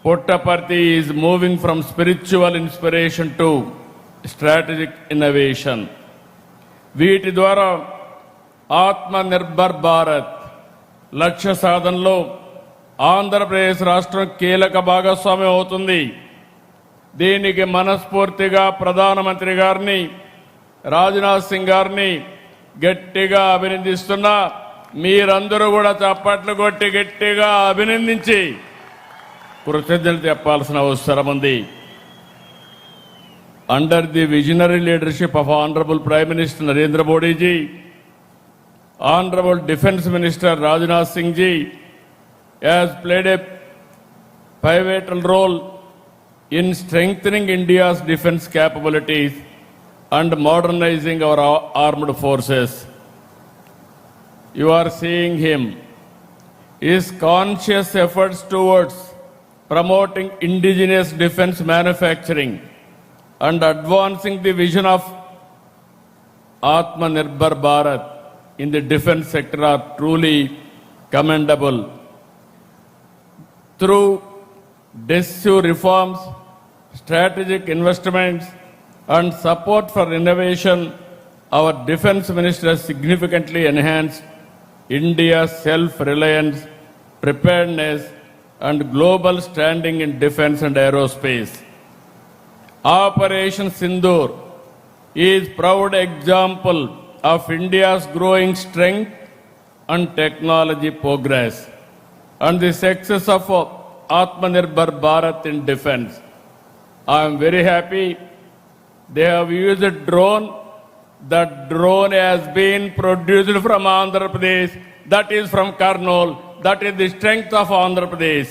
Puttaparthi is moving from spiritual inspiration to strategic innovation. వీటి ద్వారా ఆత్మ నిర్భర్ భారత్ లక్ష్య సాధనలో ఆంధ్రప్రదేశ్ రాష్ట్రం కీలక భాగస్వామ్యం అవుతుంది. దీనికి మనస్ఫూర్తిగా ప్రధానమంత్రి గారిని రాజ్నాథ్ సింగ్ గారిని గట్టిగా అభినందిస్తున్నా. మీరందరూ కూడా చప్పట్లు కొట్టి గట్టిగా అభినందించి కృతజ్ఞతలు చెప్పాల్సిన అవసరం ఉంది. Under the visionary leadership of Honorable Prime Minister Narendra Modi ji, Honorable Defence Minister Rajnath Singh ji has played a pivotal role in strengthening India's defence capabilities and modernizing our armed forces. You are seeing him. His conscious efforts towards promoting indigenous defence manufacturing and advancing the vision of Atmanirbhar Bharat in the defence sector are truly commendable. Through decisive reforms, strategic investments and support for innovation, our defence minister has significantly enhanced India's self-reliance, preparedness and global standing in defence and aerospace. Operation Sindoor is a proud example of India's growing strength and technology progress and the success of Atmanirbhar Bharat in defence. I am very happy they have used a drone. That drone has been produced from Andhra Pradesh, that is from Kurnool, that is the strength of Andhra Pradesh.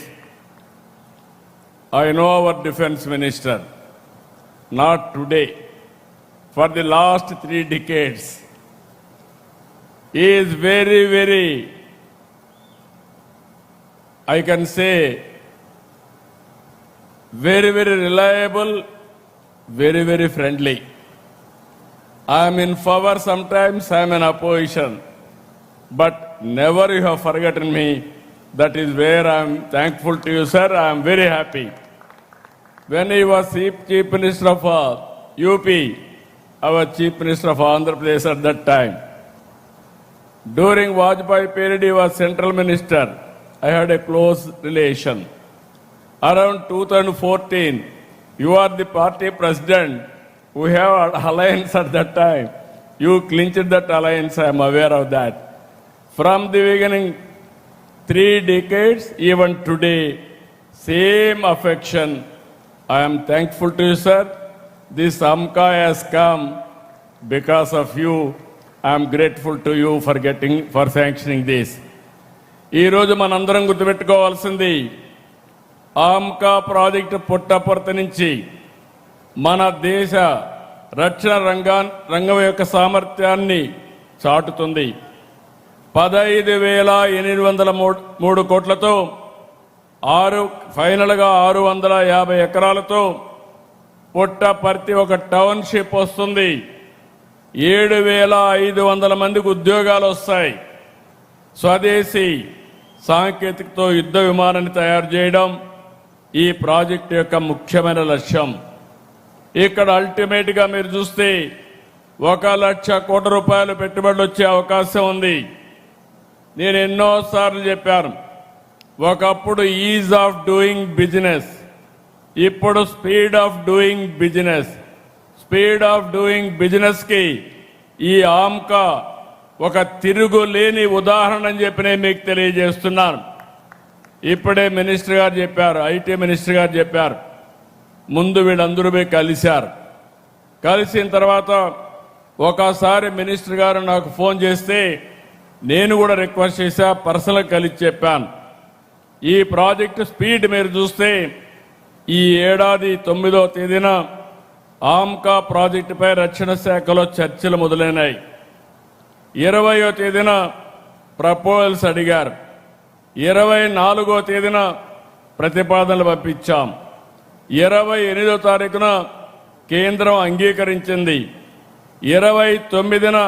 I know our defence minister, not today, for the last 3 decades. He is very, I can say, very reliable, very friendly. I am in favor sometimes, I am in opposition. But never you have forgotten me. That is where I am thankful to you, sir. I am very happy. When he was Chief Minister of UP, our Chief Minister of Andhra Pradesh at that time. During Vajpayee period, he was Central Minister. I had a close relation. Around 2014, you are the party president. We have an alliance at that time. You clinched that alliance, I am aware of that. From the beginning, 3 decades, even today, same affection. I am thankful to you, sir. This AMCA has come because of you. I am grateful to you for sanctioning this. ఈ రోజు మనందరం గుర్తుపెట్టుకోవాల్సింది AMCA project Puttaparthi నుంచి మన దేశ రక్షణ రంగం యొక్క సామర్థ్యాన్ని చాటుతుంది. 15,803 కోట్లతో ఫైనల్గా 650 ఎకరాలతో పుట్టపర్తి ఒక టౌన్షిప్ వస్తుంది. 7,500 మందికి ఉద్యోగాలు వస్తాయి. స్వదేశీ సాంకేతికతో యుద్ధ విమానాన్ని తయారు చేయడం ఈ ప్రాజెక్టు యొక్క ముఖ్యమైన లక్ష్యం. ఇక్కడ అల్టిమేట్గా మీరు చూస్తే 1,00,000 కోట్ల రూపాయలు పెట్టుబడులు వచ్చే అవకాశం ఉంది. నేను ఎన్నోసార్లు చెప్పాను, ఒకప్పుడు ఈజ్ ఆఫ్ డూయింగ్ బిజినెస్, ఇప్పుడు speed of doing business. Speed of doing బిజినెస్కి ఈ ఆమ్కా ఒక తిరుగులేని ఉదాహరణ అని చెప్పి నేను మీకు తెలియజేస్తున్నాను. ఇప్పుడే మినిస్టర్ గారు చెప్పారు, ఐటీ మినిస్టర్ గారు చెప్పారు, ముందు వీళ్ళందరూ కలిశారు. కలిసిన తర్వాత ఒకసారి మినిస్టర్ గారు నాకు ఫోన్ చేస్తే నేను కూడా రిక్వెస్ట్ చేశా, పర్సనల్గా కలిసి చెప్పాను. ఈ ప్రాజెక్టు స్పీడ్ మీరు చూస్తే ఈ ఏడాది 9వ తేదీన ఆమ్కా ప్రాజెక్టుపై రక్షణ శాఖలో చర్చలు మొదలైనాయి. 20వ తేదీన ప్రపోజల్స్ అడిగారు. 24వ తేదీన ప్రతిపాదనలు పంపించాం. 28వ తారీఖున కేంద్రం అంగీకరించింది. 29న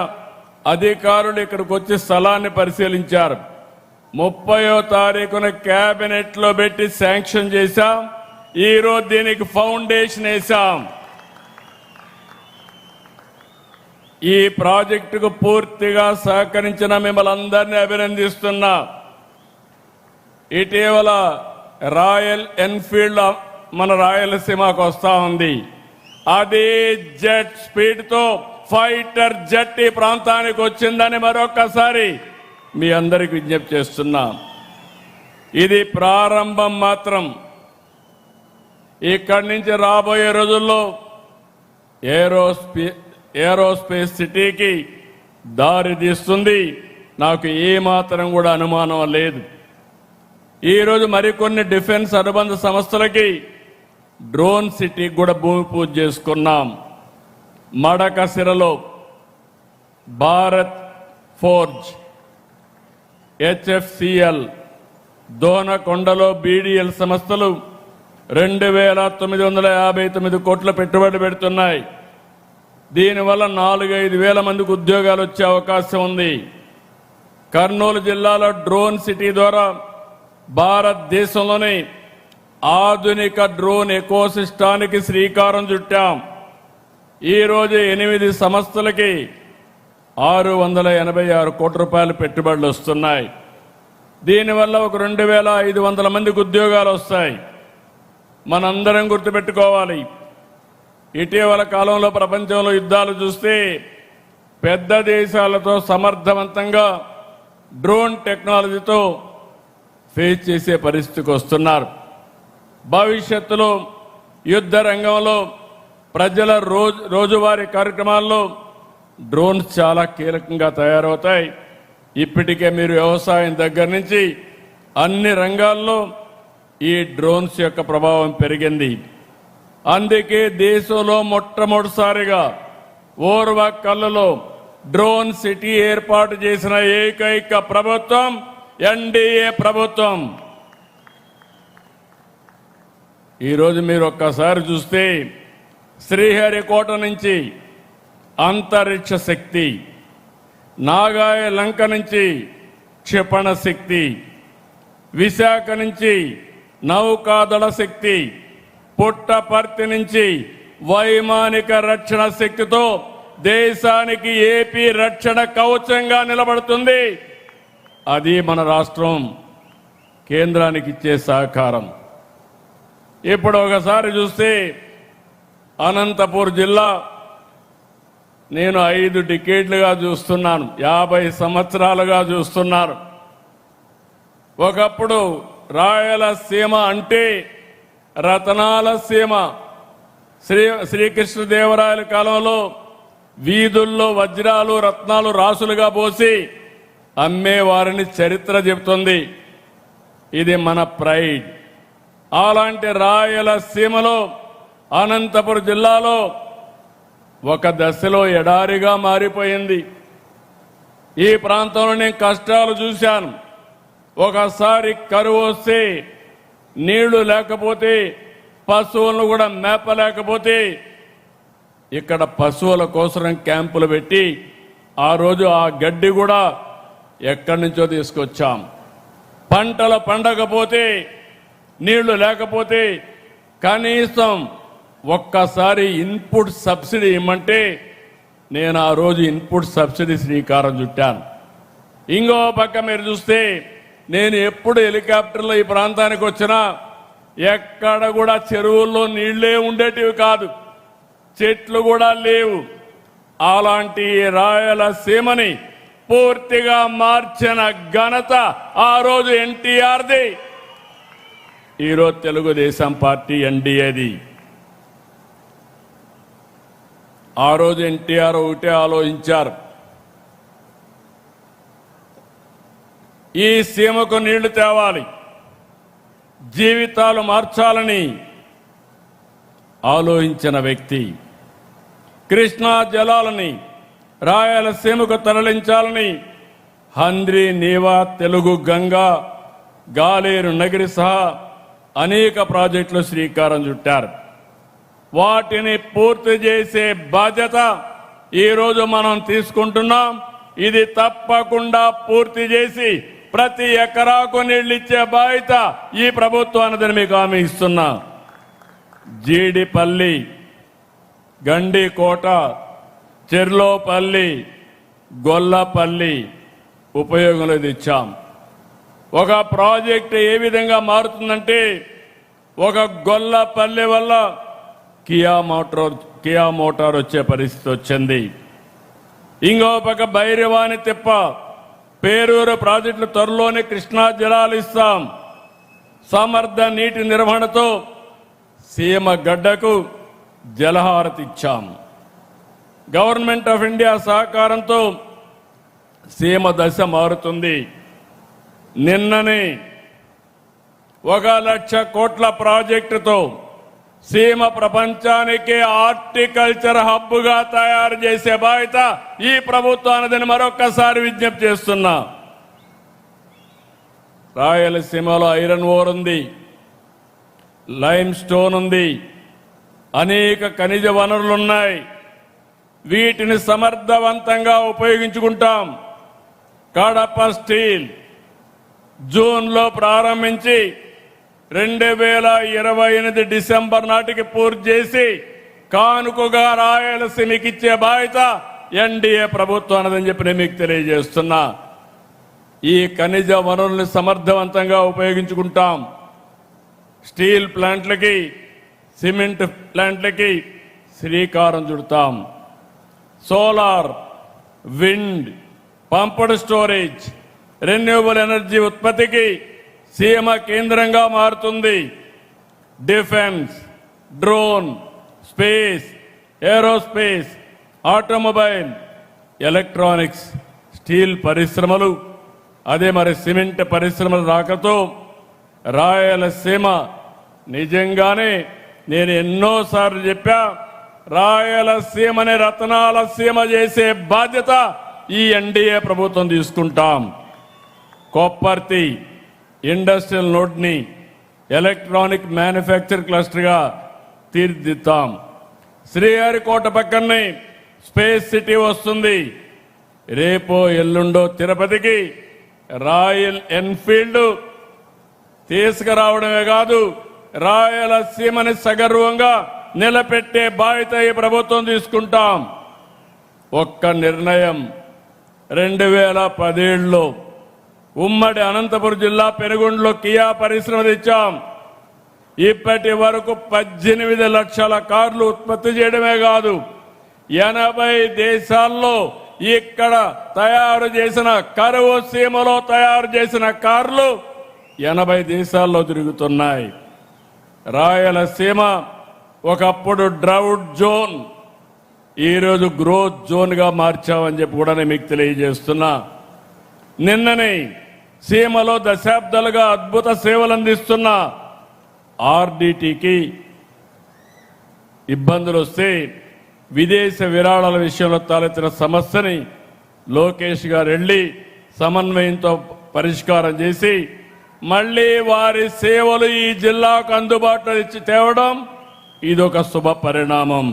అధికారులు ఇక్కడికి వచ్చి స్థలాన్ని పరిశీలించారు. 30వ తారీఖున కేబినెట్ లో పెట్టి శాంక్షన్ చేశాం. ఈ రోజు దీనికి ఫౌండేషన్ వేశాం. ఈ ప్రాజెక్టుకు పూర్తిగా సహకరించిన మిమ్మల్ని అందరినీ అభినందిస్తున్నా. ఇటీవల రాయల్ ఎన్ఫీల్డ్ మన రాయలసీమకు వస్తా ఉంది. అదే జెట్ స్పీడ్ తో ఫైటర్ జెట్ ఈ ప్రాంతానికి వచ్చిందని మరొక్కసారి మీ అందరికి విజ్ఞప్తి చేస్తున్నా. ఇది ప్రారంభం మాత్రం. ఇక్కడి నుంచి రాబోయే రోజుల్లో ఏరోస్పేస్ సిటీకి దారి తీస్తుంది. నాకు ఏ మాత్రం కూడా అనుమానం లేదు. ఈరోజు మరికొన్ని డిఫెన్స్ అనుబంధ సంస్థలకి డ్రోన్ సిటీకి కూడా భూమి పూజ చేసుకున్నాం. మడకసిరలో భారత్ ఫోర్జ్, HFCL, దోనకొండలో BDL సంస్థలు 2,959 కోట్ల పెట్టుబడి పెడుతున్నాయి. దీనివల్ల 4-5 వేల మందికి ఉద్యోగాలు వచ్చే అవకాశం ఉంది. కర్నూలు జిల్లాలో డ్రోన్ సిటీ ద్వారా భారతదేశంలోని ఆధునిక డ్రోన్ ఎకోసిస్టానికి శ్రీకారం చుట్టాం. ఈరోజు 8 సంస్థలకి 686 కోట్ల రూపాయల పెట్టుబడులు వస్తున్నాయి. దీనివల్ల ఒక 2,500 మందికి ఉద్యోగాలు వస్తాయి. మనందరం గుర్తుపెట్టుకోవాలి, ఇటీవల కాలంలో ప్రపంచంలో యుద్ధాలు చూస్తే పెద్ద దేశాలతో సమర్థవంతంగా డ్రోన్ టెక్నాలజీతో ఫేస్ చేసే పరిస్థితికి వస్తున్నారు. భవిష్యత్తులో యుద్ధ రంగంలో ప్రజల రోజువారీ కార్యక్రమాల్లో డ్రోన్స్ చాలా కీలకంగా తయారవుతాయి. ఇప్పటికే మీరు వ్యవసాయం దగ్గర నుంచి అన్ని రంగాల్లో ఈ డ్రోన్స్ యొక్క ప్రభావం పెరిగింది. అందుకే దేశంలో మొట్టమొదటిసారిగా ఓర్వకల్లులో డ్రోన్ సిటీ ఏర్పాటు చేసిన ఏకైక ప్రభుత్వం NDA ప్రభుత్వం. ఈరోజు మీరు ఒక్కసారి చూస్తే శ్రీహరికోట నుంచి అంతరిక్ష శక్తి, నాగాయ లంక నుంచి క్షిపణ శక్తి, విశాఖ నుంచి నౌకాదళ శక్తి, పుట్టపర్తి నుంచి వైమానిక రక్షణ శక్తితో దేశానికి ఏపీ రక్షణ కవచంగా నిలబడుతుంది. అది మన రాష్ట్రం కేంద్రానికి ఇచ్చే సహకారం. ఇప్పుడు ఒకసారి చూస్తే అనంతపూర్ జిల్లా నేను 5 డికేడ్లుగా చూస్తున్నాను, 50 సంవత్సరాలుగా చూస్తున్నాను. ఒకప్పుడు రాయలసీమ అంటే రతనాల సీమ. శ్రీకృష్ణదేవరాయల కాలంలో వీధుల్లో వజ్రాలు రత్నాలు రాసులుగా పోసి అమ్మేవారిని చరిత్ర చెబుతుంది. ఇది మన ప్రైడ్. అలాంటి రాయలసీమలో అనంతపురం జిల్లాలో ఒక దశలో ఎడారిగా మారిపోయింది. ఈ ప్రాంతంలో నేను కష్టాలు చూశాను. ఒకసారి కరువు వస్తే నీళ్లు లేకపోతే, పశువులను కూడా మేపలేకపోతే ఇక్కడ పశువుల కోసం క్యాంపులు పెట్టి ఆ రోజు ఆ గడ్డి కూడా ఎక్కడి నుంచో తీసుకొచ్చాం. పంటలు పండకపోతే, నీళ్లు లేకపోతే కనీసం ఒక్కసారి ఇన్పుట్ సబ్సిడీ ఇమ్మంటే నేను ఆ రోజు ఇన్పుట్ సబ్సిడీ శ్రీకారం చుట్టాను. ఇంకో పక్క మీరు చూస్తే నేను ఎప్పుడు హెలికాప్టర్లో ఈ ప్రాంతానికి వచ్చినా ఎక్కడ కూడా చెరువుల్లో నీళ్లే ఉండేటివి కాదు, చెట్లు కూడా లేవు. అలాంటి రాయలసీమని పూర్తిగా మార్చిన ఘనత ఆ రోజు NTRది, ఈరోజు తెలుగుదేశం పార్టీ NDAది. ఆ రోజు NTR ఒకటే ఆలోచించారు, ఈ సీమకు నీళ్లు తేవాలి, జీవితాలు మార్చాలని ఆలోచించిన వ్యక్తి. కృష్ణా జలాలని రాయలసీమకు తరలించాలని హంద్రీ, నీవా, తెలుగు గంగా, గాలేరు నగిరి సహా అనేక ప్రాజెక్టులు శ్రీకారం చుట్టారు. వాటిని పూర్తి చేసే బాధ్యత ఈరోజు మనం తీసుకుంటున్నాం. ఇది తప్పకుండా పూర్తి చేసి ప్రతి ఎకరాకు నీళ్లు ఇచ్చే బాధ్యత ఈ ప్రభుత్వానిదని మీకు హామీ ఇస్తున్నా. జీడిపల్లి, గండికోట, చెర్లోపల్లి, గొల్లపల్లి ఉపయోగంలో ఇచ్చాం. ఒక ప్రాజెక్ట్ ఏ విధంగా మారుతుందంటే ఒక గొల్లపల్లి వల్ల కియా మోటార్ వచ్చే పరిస్థితి వచ్చింది. ఇంకో పక్క భైరవాణి తిప్ప, పేరూరు ప్రాజెక్టులు త్వరలోనే కృష్ణా జలాలు ఇస్తాం. సమర్థ నీటి నిర్వహణతో సీమ గడ్డకు జలహారతి ఇచ్చాం. గవర్నమెంట్ ఆఫ్ ఇండియా సహకారంతో సీమ దశ మారుతుంది. నిన్ననే 1,00,000 కోట్ల ప్రాజెక్టుతో సీమ ప్రపంచానికి హార్టికల్చర్ హబ్ గా తయారు చేసే బాధ్యత ఈ ప్రభుత్వానిదని మరొక్కసారి విజ్ఞప్తి చేస్తున్నా. రాయలసీమలో ఐరన్ ఓర్ ఉంది, లైమ్ స్టోన్ ఉంది, అనేక ఖనిజ వనరులున్నాయి. వీటిని సమర్థవంతంగా ఉపయోగించుకుంటాం. కడప స్టీల్ జూన్లో ప్రారంభించి 2028 డిసెంబర్ నాటికి పూర్తి చేసి కానుకగా రాయలసీమకి ఇచ్చే బాధ్యత ఎన్డీఏ ప్రభుత్వానిదని చెప్పి నేను మీకు తెలియజేస్తున్నా. ఈ ఖనిజ వనరుల్ని సమర్థవంతంగా ఉపయోగించుకుంటాం. స్టీల్ ప్లాంట్లకి, సిమెంట్ ప్లాంట్లకి శ్రీకారం చుడతాం. Solar, wind, pumped storage, renewable energy ఉత్పత్తికి సీమ కేంద్రంగా మారుతుంది. Defence, drone, space, aerospace, automobile, electronics, steel పరిశ్రమలు, అదే మరి సిమెంట్ పరిశ్రమల రాకతో రాయలసీమ నిజంగానే నేను ఎన్నోసార్లు చెప్పా, రాయలసీమని రత్నాల సీమ చేసే బాధ్యత ఈ ఎన్డీఏ ప్రభుత్వం తీసుకుంటాం. కొప్పర్తి ఇండస్ట్రియల్ నోడ్ ని ఎలక్ట్రానిక్ మ్యానుఫ్యాక్చర్ క్లస్టర్ గా తీర్చిదిద్దాం. శ్రీహరికోట పక్కనే స్పేస్ సిటీ వస్తుంది. రేపో ఎల్లుండో తిరుపతికి రాయల్ ఎన్ఫీల్డ్ తీసుకురావడమే కాదు, రాయలసీమని సగర్వంగా నిలబెట్టే బాధ్యత ఈ ప్రభుత్వం తీసుకుంటాం. ఒక్క నిర్ణయం 2017లో ఉమ్మడి అనంతపురం జిల్లా పెనుగొండలో కియా పరిశ్రమ తెచ్చాం. ఇప్పటి వరకు 18 లక్షల కార్లు ఉత్పత్తి చేయడమే కాదు, 80 దేశాల్లో ఇక్కడ తయారు చేసిన కరువు సీమలో తయారు చేసిన కార్లు 80 దేశాల్లో తిరుగుతున్నాయి. రాయలసీమ ఒకప్పుడు డ్రౌట్ జోన్, ఈరోజు గ్రోత్ జోన్ గా మార్చామని చెప్పి కూడా నేను మీకు తెలియజేస్తున్నా. నిన్ననే సీమలో దశాబ్దాలుగా అద్భుత సేవలు అందిస్తున్న ఆర్డీటీకి ఇబ్బందులు వస్తే విదేశ విరాళాల విషయంలో తలెత్తిన సమస్యని లోకేష్ గారు వెళ్లి సమన్వయంతో పరిష్కారం చేసి మళ్లీ వారి సేవలు ఈ జిల్లాకు అందుబాటులో ఇచ్చి తేవడం ఇదొక శుభ పరిణామం.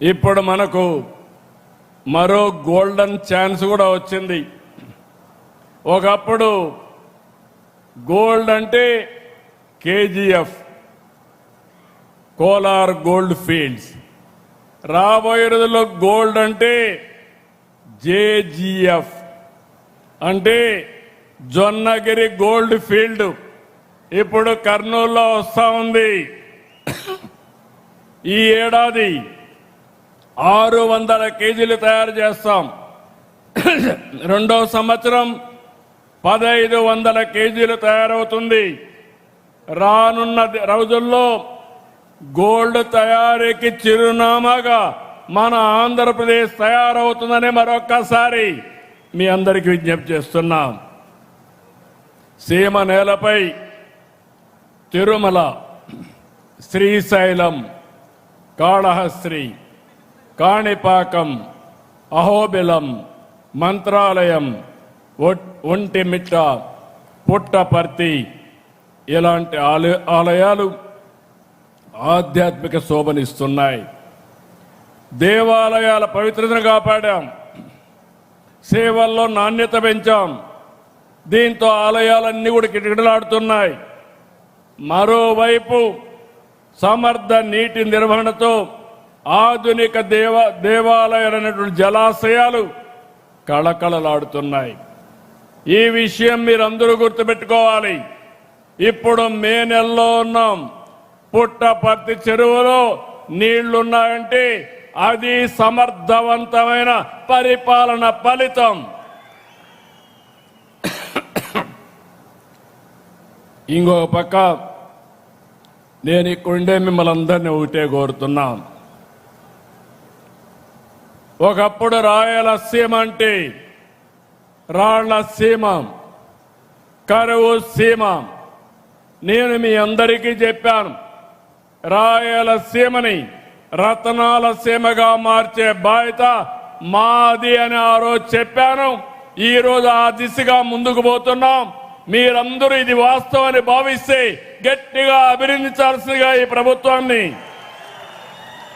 ఇప్పుడు మనకు మరో గోల్డెన్ ఛాన్స్ కూడా వచ్చింది. ఒకప్పుడు గోల్డ్ అంటే కేజీఎఫ్, కోలార్ గోల్డ్ ఫీల్డ్స్. రాబోయే రోజుల్లో గోల్డ్ అంటే జేజీఎఫ్, అంటే జొన్నగిరి గోల్డ్ ఫీల్డ్ ఇప్పుడు కర్నూలులో వస్తా ఉంది. ఈ ఏడాది 600 కేజీలు తయారు చేస్తాం. రెండో సంవత్సరం 1500 కేజీలు తయారవుతుంది. రానున్న రోజుల్లో గోల్డ్ తయారీకి చిరునామాగా మన ఆంధ్రప్రదేశ్ తయారవుతుందని మరొక్కసారి మీ అందరికీ విజ్ఞప్తి చేస్తున్నాం. సీమ నేలపై తిరుమల, శ్రీశైలం, కాళహస్త్రి, కాణిపాకం, అహోబిలం, మంత్రాలయం, ఒంటిమిట్ట, పుట్టపర్తి ఇలాంటి ఆలయాలు ఆధ్యాత్మిక శోభనిస్తున్నాయి. దేవాలయాల పవిత్రతను కాపాడాం. సేవల్లో నాణ్యత పెంచాం. దీంతో ఆలయాలన్నీ కూడా కిటకిటలాడుతున్నాయి. మరోవైపు సమర్థ నీటి నిర్వహణతో ఆధునిక దేవాలయాలైనటువంటి జలాశయాలు కళకళలాడుతున్నాయి. ఈ విషయం మీరందరూ గుర్తుపెట్టుకోవాలి. ఇప్పుడు మే నెలలో ఉన్నాం. పుట్టపర్తి చెరువులో నీళ్లున్నాయంటే అది సమర్థవంతమైన పరిపాలన ఫలితం. ఇంకొక పక్క నేను ఇక్కడుండే మిమ్మల్ని అందరినీ ఒకటే కోరుతున్నా. ఒకప్పుడు రాయలసీమ అంటే రాళ్ల సీమ, కరువు సీమ. నేను మీ అందరికీ చెప్పాను, రాయలసీమని రతనాల సీమగా మార్చే బాధ్యత మాది అని ఆ రోజు చెప్పాను. ఈ రోజు ఆ దిశగా ముందుకు పోతున్నాం. మీరందరూ ఇది వాస్తవాన్ని భావిస్తే గట్టిగా అభినందించాల్సిందిగా ఈ ప్రభుత్వాన్ని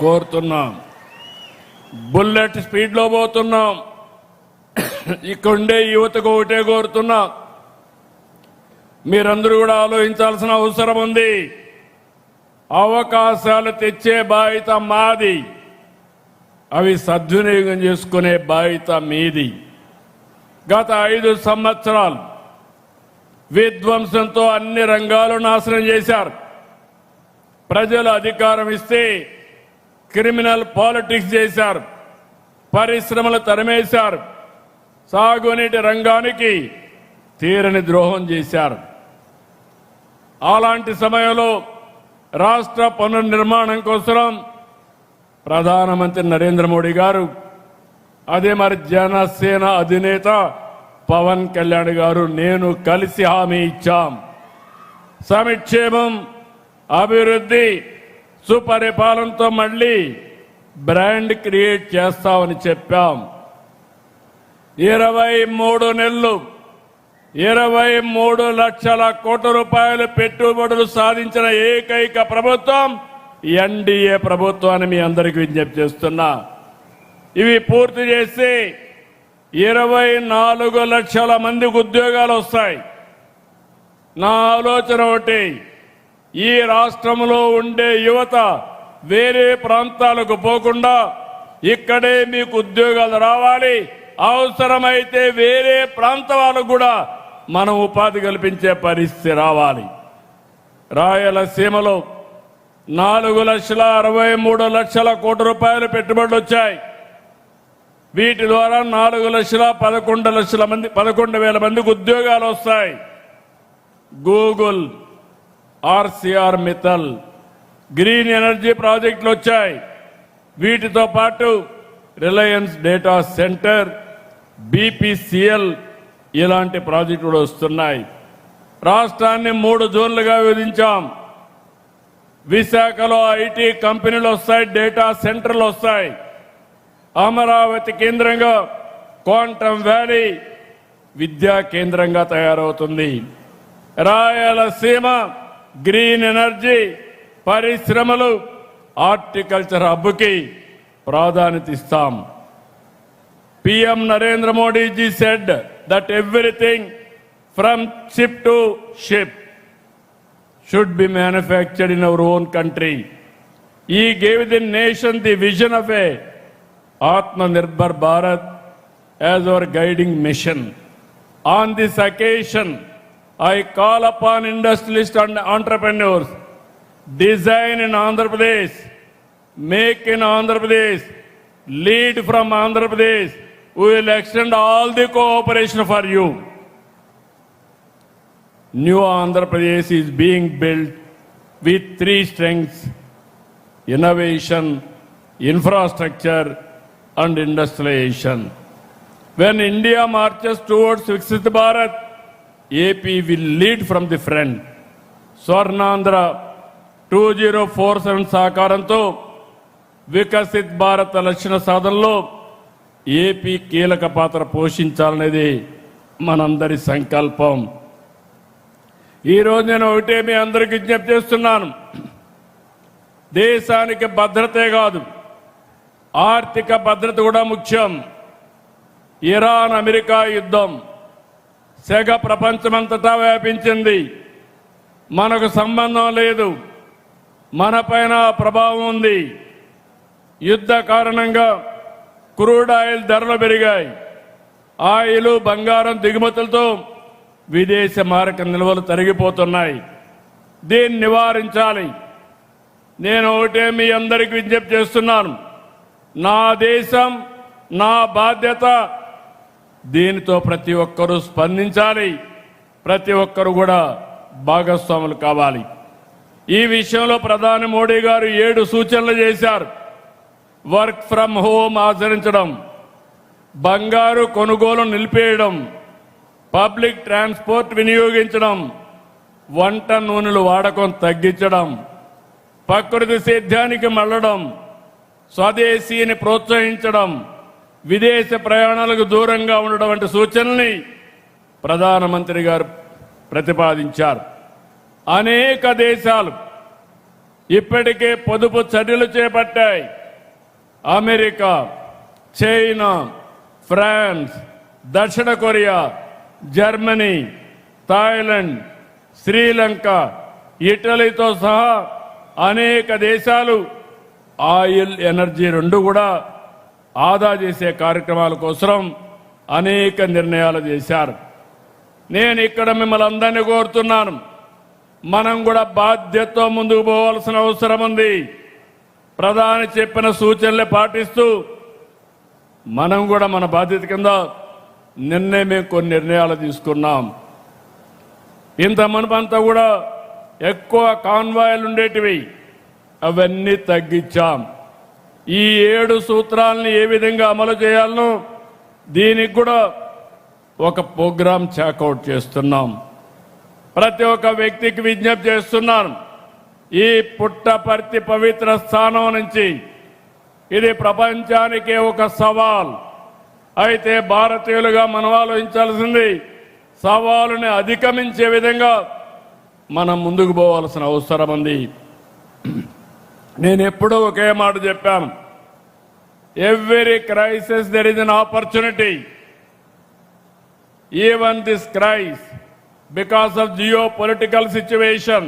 కోరుతున్నాం. బుల్లెట్ స్పీడ్లో పోతున్నాం. ఇక్కడుండే యువతకు ఒకటే కోరుతున్నా, మీరందరూ కూడా ఆలోచించాల్సిన అవసరం ఉంది. అవకాశాలు తెచ్చే బాధ్యత మాది, అవి సద్వినియోగం చేసుకునే బాధ్యత మీది. గత 5 సంవత్సరాలు విధ్వంసంతో అన్ని రంగాలు నాశనం చేశారు. ప్రజలు అధికారం ఇస్తే క్రిమినల్ పాలిటిక్స్ చేశారు. పరిశ్రమలు తరిమేశారు. సాగునీటి రంగానికి తీరని ద్రోహం చేశారు. అలాంటి సమయంలో రాష్ట్ర పునర్నిర్మాణం కోసం ప్రధానమంత్రి నరేంద్ర మోడీ గారు, అదే మరి జనసేన అధినేత పవన్ కళ్యాణ్ గారు, నేను కలిసి హామీ ఇచ్చాం. సంక్షేమం, అభివృద్ధి, సుపరిపాలనతో మళ్ళీ బ్రాండ్ క్రియేట్ చేస్తామని చెప్పాం. 23 నెలలు 23 లక్షల కోట్ల రూపాయలు పెట్టుబడులు సాధించిన ఏకైక ప్రభుత్వం ఎన్డీఏ ప్రభుత్వాన్ని మీ అందరికీ విజ్ఞప్తి చేస్తున్నా. ఇవి పూర్తి చేసి 24 లక్షల మందికి ఉద్యోగాలు వస్తాయి. నా ఆలోచన ఒకటి, ఈ రాష్ట్రంలో ఉండే యువత వేరే ప్రాంతాలకు పోకుండా ఇక్కడే మీకు ఉద్యోగాలు రావాలి. అవసరమైతే వేరే ప్రాంత వాళ్ళకు కూడా మనం ఉపాధి కల్పించే పరిస్థితి రావాలి. రాయలసీమలో 4,63,00,000 కోట్ల రూపాయలు పెట్టుబడులు వచ్చాయి. వీటి ద్వారా 4,11,00,000 మందికి ఉద్యోగాలు వస్తాయి. Google, RCR Mittal, green energy ప్రాజెక్టులు వచ్చాయి. వీటితో పాటు రిలయన్స్ డేటా సెంటర్, బీపీసీఎల్ ఇలాంటి ప్రాజెక్టులు వస్తున్నాయి. రాష్ట్రాన్ని 3 జోన్లుగా విభజించాం. విశాఖలో ఐటీ కంపెనీలు వస్తాయి, డేటా సెంటర్లు వస్తాయి. అమరావతి కేంద్రంగా క్వాంటమ్ వ్యాలీ విద్యా కేంద్రంగా తయారవుతుంది. రాయలసీమ గ్రీన్ ఎనర్జీ, పరిశ్రమలు, హార్టికల్చర్ హబ్కి ప్రాధాన్యత ఇస్తాం. PM Narendra Modi ji said that everything from chip to ship should be manufactured in our own country. He gave the nation the vision of a Atmanirbhar Bharat as our guiding mission. On this occasion, I call upon industrialists and entrepreneurs, design in Andhra Pradesh, make in Andhra Pradesh, lead from Andhra Pradesh. We will extend all the cooperation for you. New Andhra Pradesh is being built with 3 strengths: innovation, infrastructure, and industrialization. When India marches towards Viksit Bharat, AP will lead from the front. Swarnandhra 2047 సహకారంతో వికసిత్ భారత్ లక్ష్య సాధనలో AP కీలక పాత్ర పోషించాలనేది మనందరి సంకల్పం. ఈరోజు నేను ఒకటే మీ అందరికీ విజ్ఞప్తి చేస్తున్నాను. దేశానికి భద్రతే కాదు, ఆర్థిక భద్రత కూడా ముఖ్యం. ఇరాన్ అమెరికా యుద్ధం సెగ ప్రపంచమంతటా వ్యాపించింది. మనకు సంబంధం లేదు, మనపైన ప్రభావం ఉంది. యుద్ధ కారణంగా క్రూడ్ ఆయిల్ ధరలు పెరిగాయి. ఆయిల్, బంగారం దిగుమతులతో విదేశ మారక నిల్వలు తరిగిపోతున్నాయి. దీన్ని నివారించాలి. నేను ఒకటే మీ అందరికీ విజ్ఞప్తి చేస్తున్నాను. నా దేశం, నా బాధ్యత. దీనితో ప్రతి ఒక్కరూ స్పందించాలి. ప్రతి ఒక్కరూ కూడా భాగస్వాములు కావాలి. ఈ విషయంలో ప్రధాని మోడీ గారు 7 సూచనలు చేశారు. వర్క్ ఫ్రం హోమ్ ఆచరించడం, బంగారు కొనుగోలు నిలిపేయడం, పబ్లిక్ ట్రాన్స్పోర్ట్ వినియోగించడం, వంట నూనెలు వాడకం తగ్గించడం, ప్రకృతి సేద్యానికి మళ్లడం, స్వదేశీని ప్రోత్సహించడం, విదేశ ప్రయాణాలకు దూరంగా ఉండడం వంటి సూచనల్ని ప్రధానమంత్రి గారు ప్రతిపాదించారు. అనేక దేశాలు ఇప్పటికే పొదుపు చర్యలు చేపట్టాయి. అమెరికా, చైనా, ఫ్రాన్స్, దక్షిణ కొరియా, జర్మనీ, థాయిలాండ్, శ్రీలంక, ఇటలీతో సహా అనేక దేశాలు ఆయిల్, ఎనర్జీ రెండు కూడా ఆదా చేసే కార్యక్రమాల కోసం అనేక నిర్ణయాలు చేశారు. నేను ఇక్కడ మిమ్మల్ని అందరినీ కోరుతున్నాను, మనం కూడా బాధ్యతతో ముందుకు పోవాల్సిన అవసరం ఉంది. ప్రధాని చెప్పిన సూచనలే పాటిస్తూ మనం కూడా మన బాధ్యత కింద మేము కొన్ని నిర్ణయాలు తీసుకున్నాం. ఇంత మునుపంతా కూడా ఎక్కువ కాన్వాయిలు ఉండేటివి, అవన్నీ తగ్గించాం. ఈ 7 సూత్రాలని ఏ విధంగా అమలు చేయాలనో దీనికి కూడా ఒక ప్రోగ్రాం చాకౌట్ చేస్తున్నాం. ప్రతి ఒక్క వ్యక్తికి విజ్ఞప్తి చేస్తున్నాను, ఈ పుట్టపర్తి పవిత్ర స్థానం నుంచి ఇది ప్రపంచానికే ఒక సవాల్. అయితే భారతీయులుగా మనం ఆలోచించాల్సింది, సవాలుని అధిగమించే విధంగా మనం ముందుకు పోవాల్సిన అవసరం ఉంది. నేను ఎప్పుడూ ఒకే మాట చెప్పాను, every crisis there is an opportunity. Even this crisis, because of geopolitical situation,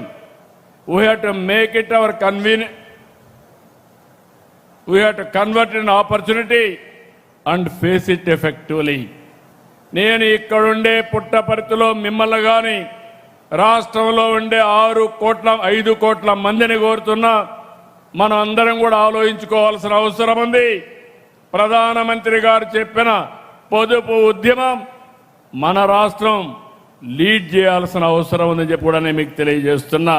we have to make it our convenient. We have to convert an opportunity and face it effectively. నేను ఇక్కడుండే పుట్టపర్తిలో మిమ్మల్ని కానీ రాష్ట్రంలో ఉండే 5 కోట్ల మందిని కోరుతున్నా, మనం అందరం కూడా ఆలోచించుకోవాల్సిన అవసరం ఉంది. ప్రధానమంత్రి గారు చెప్పిన పొదుపు ఉద్యమం మన రాష్ట్రం లీడ్ చేయాల్సిన అవసరం ఉందని చెప్పి కూడా నేను మీకు తెలియజేస్తున్నా.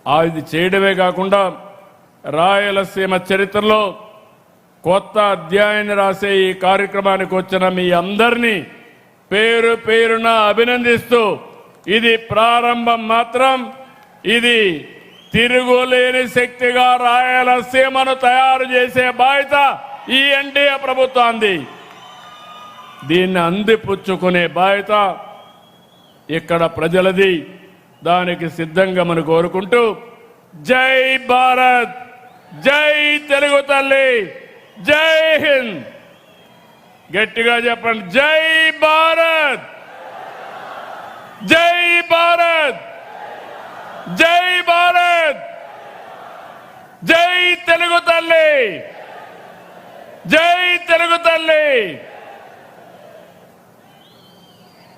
అది చేయడమే కాకుండా రాయలసీమ చరిత్రలో కొత్త అధ్యాయాన్ని రాసే ఈ కార్యక్రమానికి వచ్చిన మీ అందరినీ పేరు పేరున అభినందిస్తూ, ఇది ప్రారంభం మాత్రం, ఇది తిరుగులేని శక్తిగా రాయలసీమను తయారు చేసే బాధ్యత ఈ ఎన్డీఏ ప్రభుత్వాన్ని. దీన్ని అందిపుచ్చుకునే బాధ్యత ఇక్కడ ప్రజలది. దానికి సిద్ధంగా మనం కోరుకుంటూ, జై భారత్, జై తెలుగు తల్లి, జై హింద్. గట్టిగా చెప్పండి, జై భారత్, జై భారత్, జై భారత్, జై తెలుగు తల్లి, జై తెలుగు తల్లి.